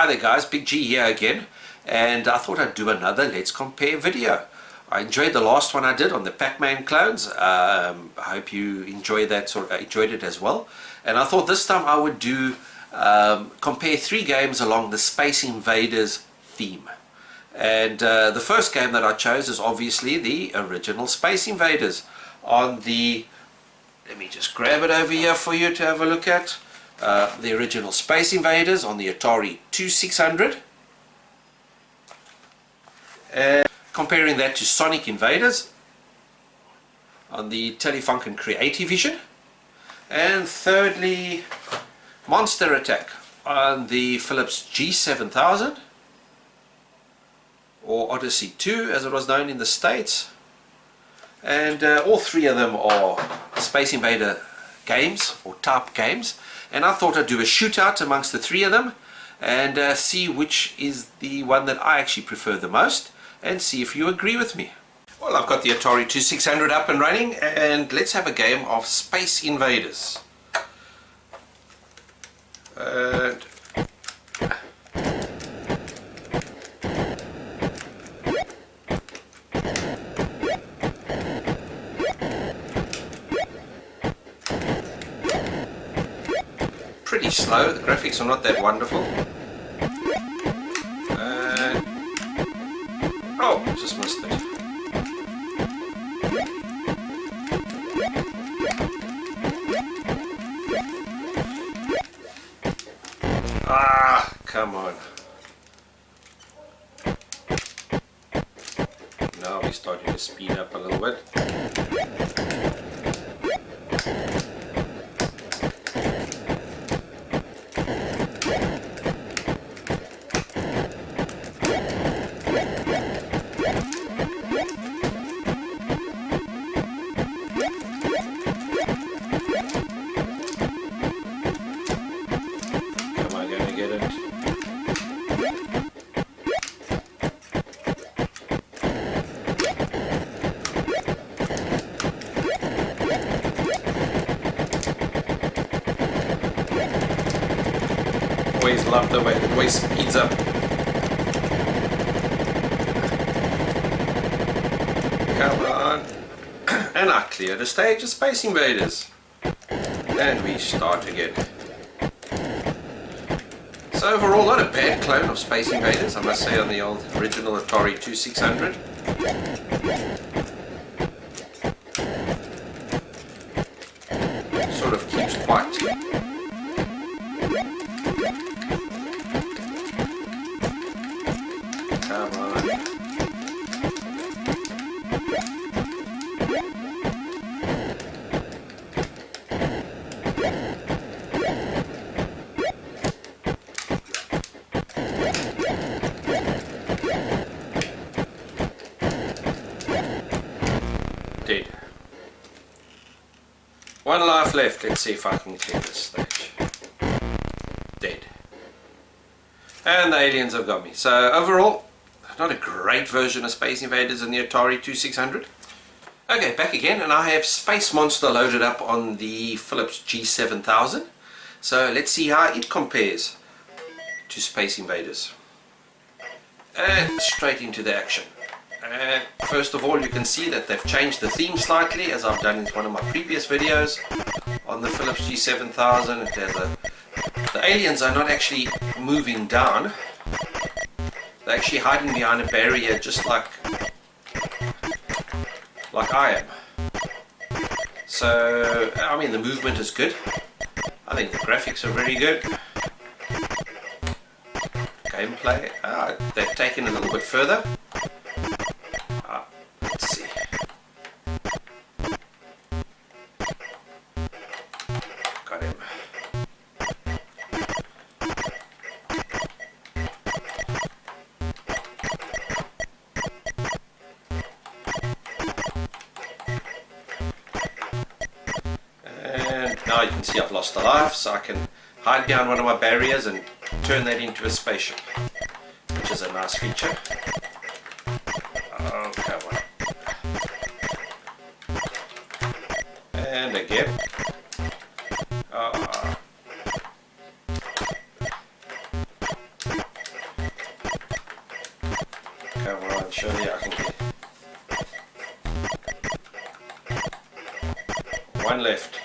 Hi there guys, Big G here again, and I thought I'd do another Let's Compare video. I enjoyed the last one I did on the Pac-Man clones. I hope you enjoyed it as well. And I thought this time I would do compare 3 games along the Space Invaders theme. And the first game that I chose is obviously the original Space Invaders on the, let me just grab it over here for you to have a look at. The original Space Invaders on the Atari 2600, and comparing that to Sonic Invaders on the Telefunken CreatiVision, and thirdly Monster Attack on the Phillips G7000, or Odyssey 2 as it was known in the States. And all 3 of them are Space Invader games or type games, and I thought I'd do a shootout amongst the 3 of them and see which is the one that I actually prefer the most, and see if you agree with me. Well, I've got the Atari 2600 up and running, and let's have a game of Space Invaders. And pretty slow, the graphics are not that wonderful. Oh, just missed it. Ah, come on. Now we're starting to speed up a little bit. Always love the way it always speeds up. Come on. And I clear the stage of Space Invaders. And we start again. So overall, not a bad clone of Space Invaders, I must say, on the old original Atari 2600. Sort of keeps quite. Come on. Dead. 1 life left. Let's see if I can clear this stage. Dead. And the aliens have got me. So overall, not a great version of Space Invaders in the Atari 2600. Okay, back again, and I have Space Monster loaded up on the Phillips G7000. So let's see how it compares to Space Invaders. And straight into the action. And first of all, you can see that they've changed the theme slightly, as I've done in one of my previous videos on the Phillips G7000. It has the aliens are not actually moving down. They're actually hiding behind a barrier, just like I am. So, I mean, the movement is good. I think the graphics are very good. Gameplay, they've taken it a little bit further. Let's see. Got him. Now you can see I've lost a life, so I can hide behind one of my barriers and turn that into a spaceship, which is a nice feature. Oh, come on. And again. One left.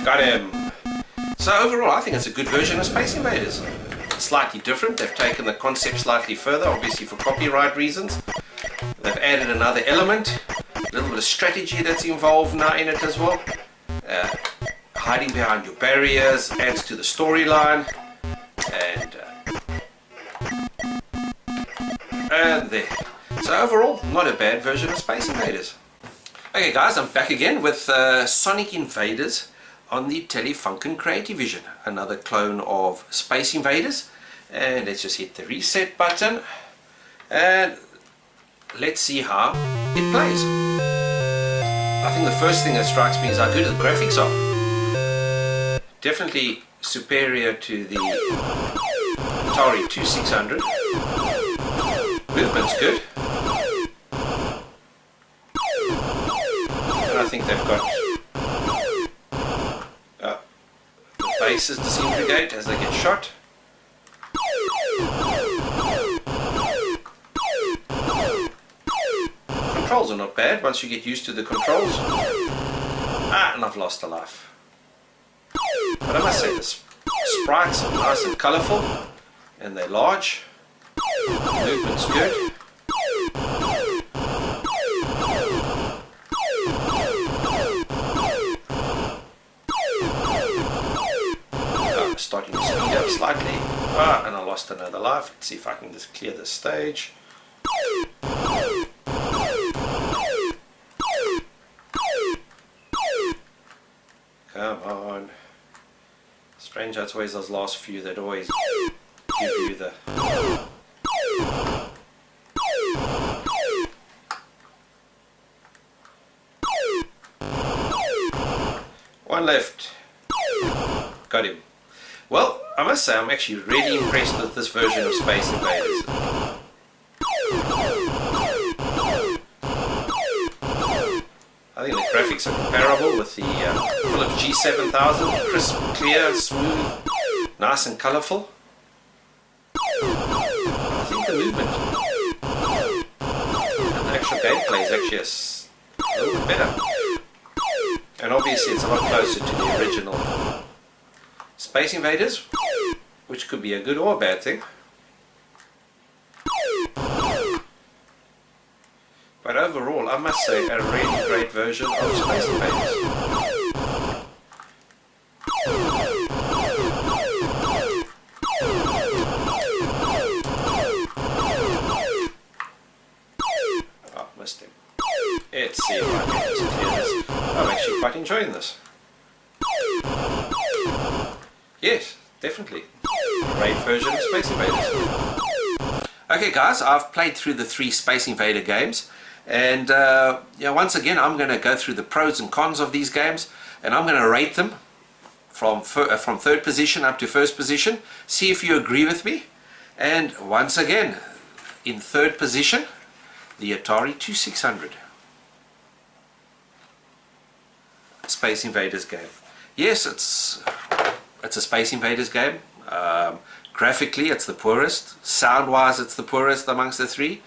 Got him. So overall, I think it's a good version of Space Invaders. It's slightly different. They've taken the concept slightly further, obviously for copyright reasons. They've added another element, a little bit of strategy that's involved now in it as well. Hiding behind your barriers adds to the storyline. And there. So overall, not a bad version of Space Invaders. Okay guys, I'm back again with Sonic Invaders on the Telefunken CreatiVision. Another clone of Space Invaders. And let's just hit the reset button. And let's see how it plays. I think the first thing that strikes me is how good the graphics are. Definitely superior to the Atari 2600. Movement's good. And I think they've got the bases disintegrate as they get shot. Controls are not bad once you get used to the controls. And I've lost a life. But I must say, the sprites are nice and colourful, and they're large. Movement's good. I'm starting to speed up slightly. And I lost another life. Let's see if I can just clear this stage. Come on. Strange how it's always those last few that always give you the... One left. Got him. Well, I must say I'm actually really impressed with this version of Space Invaders. I think the graphics are comparable with the Phillips G7000. Crisp, clear, smooth, nice and colourful. I think the movement and the actual gameplay is actually a little bit better. And obviously it's a lot closer to the original Space Invaders, which could be a good or a bad thing. But overall, I must say, a really great version of Space Invaders. Oh, missed him. Let's see if I can just clear this. I'm actually quite enjoying this. Yes, definitely. Great version of Space Invaders. Okay guys, I've played through the 3 Space Invader games. And once again, I'm going to go through the pros and cons of these games, and I'm going to rate them from 3rd position up to 1st position. See if you agree with me. And once again, in 3rd position, the Atari 2600 Space Invaders game. Yes, it's a Space Invaders game. Graphically, it's the poorest. Sound-wise, it's the poorest amongst the 3.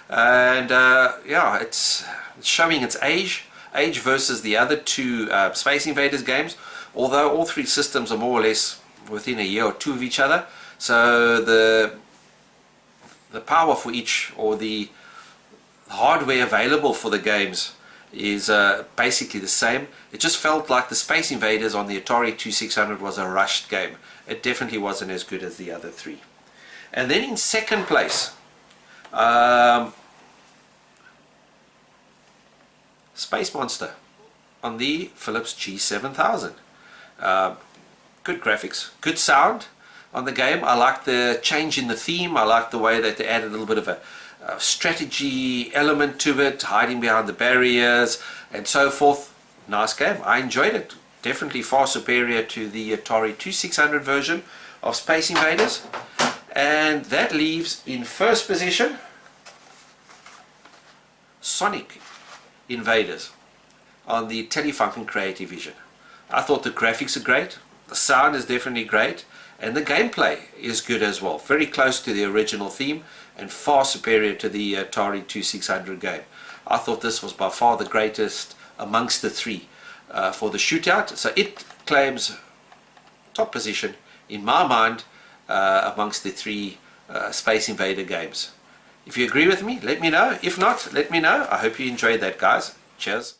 And yeah, it's showing its age versus the other 2 Space Invaders games, although all 3 systems are more or less within a year or 2 of each other. So the power for each, or the hardware available for the games, is basically the same. It just felt like the Space Invaders on the Atari 2600 was a rushed game. It definitely wasn't as good as the other 3. And then in 2nd place, Space Monster on the Phillips G7000. Good graphics, good sound on the game. I like the change in the theme. I like the way that they added a little bit of a strategy element to it, hiding behind the barriers and so forth. Nice game. I enjoyed it. Definitely far superior to the Atari 2600 version of Space Invaders. And that leaves in 1st position Sonic Invaders on the Telefunken CreatiVision. I thought the graphics are great. The sound is definitely great, and the gameplay is good as well. Very close to the original theme and far superior to the Atari 2600 game. I thought this was by far the greatest amongst the three for the shootout. So it claims top position in my mind amongst the three Space Invader games. If you agree with me, let me know. If not, let me know. I hope you enjoyed that, guys. Cheers.